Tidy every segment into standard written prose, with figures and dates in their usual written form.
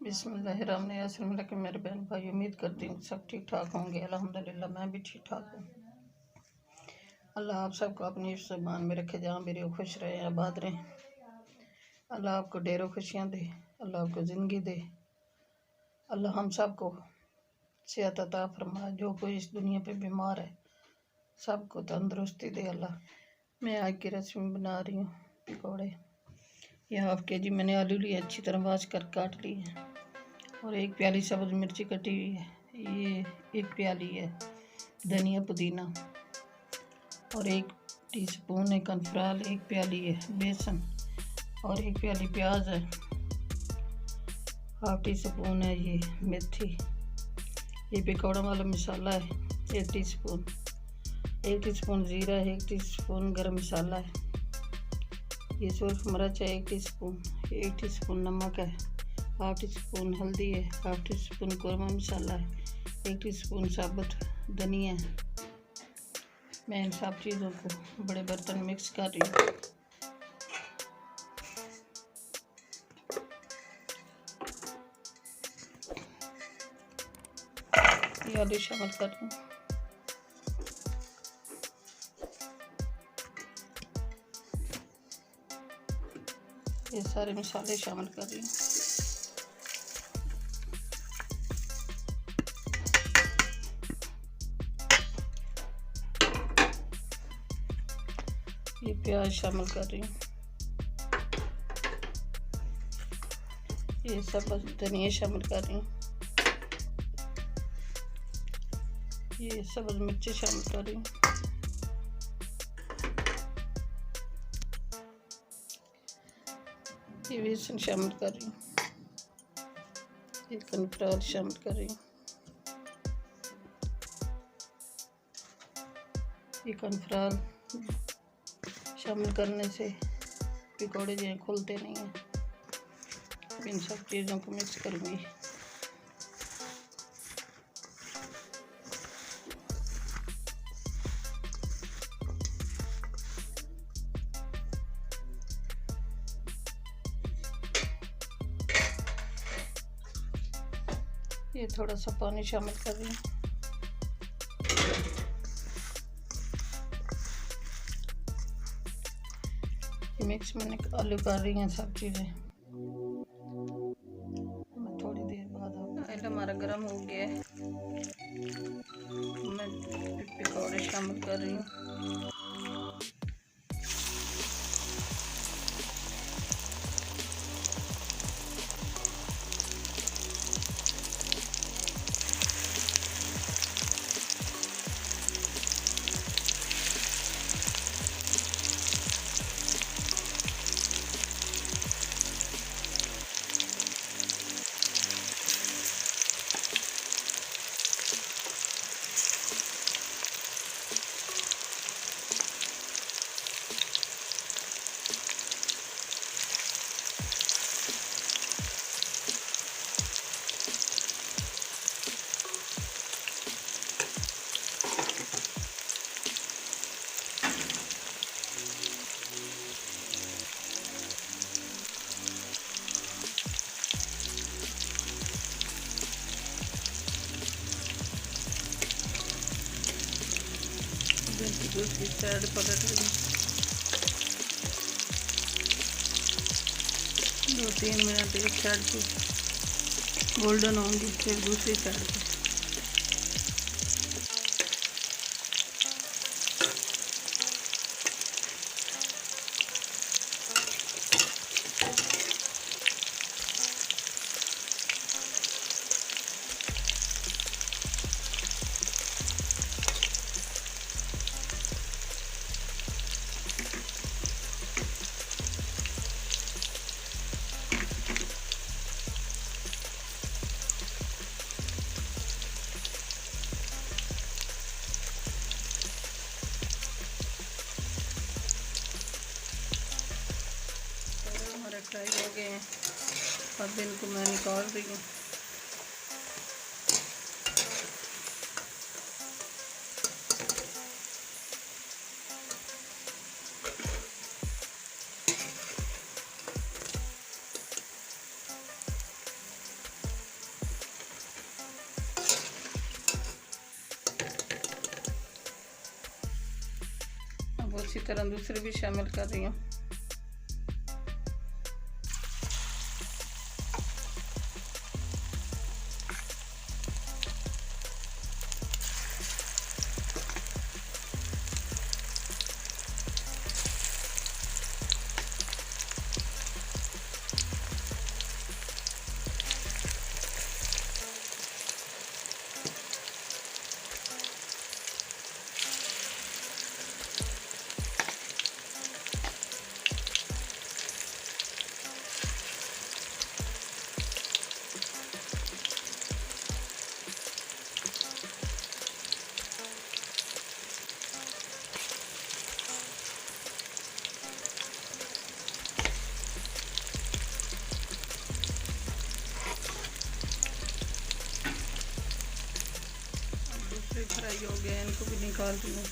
बिस्मिल्लाहिर्रहमानिर्रहीम के मेरे बहन भाई, उम्मीद करती हूँ सब ठीक ठाक होंगे। अल्हम्दुलिल्लाह मैं भी ठीक ठाक हूँ। अल्लाह आप सबको अपनी ज़बान में रखे, जहाँ भी रहो खुश रहे, आबाद रहें। अल्लाह आपको ढेरों खुशियाँ दे, अल्लाह आपको ज़िंदगी दे, अल्लाह हम सबको सेहत अता फरमाए। जो कोई इस दुनिया पे बीमार है सबको तंदुरुस्ती दे अल्लाह। मैं आज की रेसिपी बना रही हूँ पकौड़े। यह हाफ के जी मैंने आलू लिए, अच्छी तरह वाश कर काट लिए हैं, और एक प्याली सब्ज़ मिर्ची कटी हुई है। ये एक प्याली है धनिया पुदीना, और एक टीस्पून है कॉर्नफ्लोर, एक प्याली है बेसन, और एक प्याली प्याज है। हाफ टी स्पून है ये मेथी। ये पकौड़ा वाला मसाला है 1 टीस्पून, 1 टीस्पून ज़ीरा है, 1 टीस्पून गरम मसाला है। ये सूरख मिर्च है 1 टीस्पून, 1 टीस्पून नमक है, हाफ टी स्पून हल्दी है, हाफ टी स्पून कौरमा मसाला है, 1 टीस्पून साबुत धनिया है। मैं इन सब चीज़ों को बड़े बर्तन में मिक्स कर रही हूँ। ये आलू शामिल कर रही हूँ। ये सारे मसाले शामिल कर रही हूँ। ये प्याज शामिल कर रही हूँ। ये सब धनिया शामिल कर रही हूँ। ये सब्ज़ मिर्ची शामिल कर रही हूँ। ये बेसन शामिल कर रही हूँ। ये कॉर्नफ्लोर शामिल कर रही हूँ। ये कॉर्नफ्लोर शामिल करने से पकौड़े जो खुलते नहीं हैं। इन सब चीज़ों को मिक्स करूँगी। ये थोड़ा सा पानी शामिल कर रही हूँ। मिक्स मैंने आलू कर रही हैं सब चीज़ें। मैं थोड़ी देर बाद ऑयल हमारा गर्म हो गया है, मैं पकौड़े शामिल कर रही हूँ। दूसरी साइड पलट रही, 2-3 मिनट एक साइड पे गोल्डन होंगी, फिर दूसरी साइड पे। फ्राई हो गए हैं, अब इनको मैं निकाल रही हूँ। इसी तरह दूसरे भी शामिल कर रही हूँ। दूसरे फ्राई हो गए, इनको भी निकाल दूँ।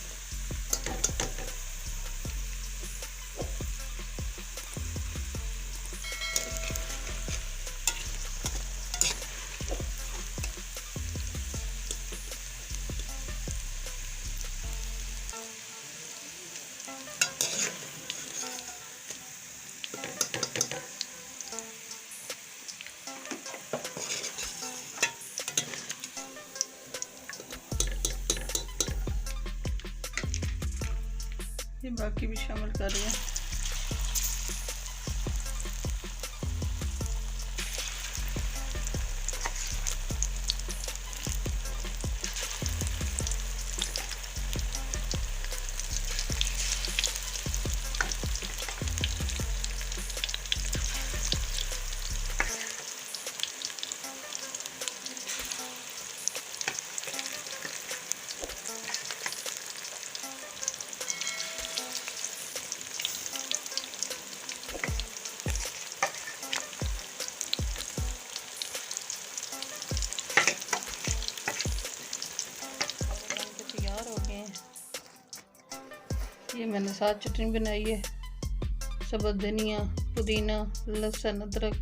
ये बाकी भी शामिल कर रही हैं। हो गए हैं। ये मैंने साथ चटनी बनाई है, सबूत धनिया, पुदीना, लहसुन, अदरक,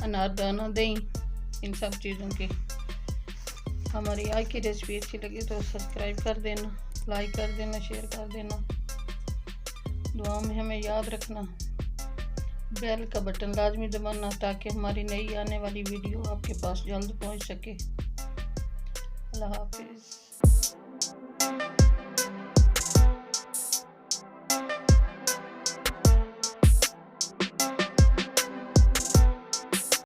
अनारदाना, दही, इन सब चीज़ों की। हमारी आज की रेसिपी अच्छी लगी तो सब्सक्राइब कर देना, लाइक कर देना, शेयर कर देना। दुआ में हमें याद रखना, बेल का बटन लाजमी दबाना ताकि हमारी नई आने वाली वीडियो आपके पास जल्द पहुंच सके। अल्लाह हाफिज़।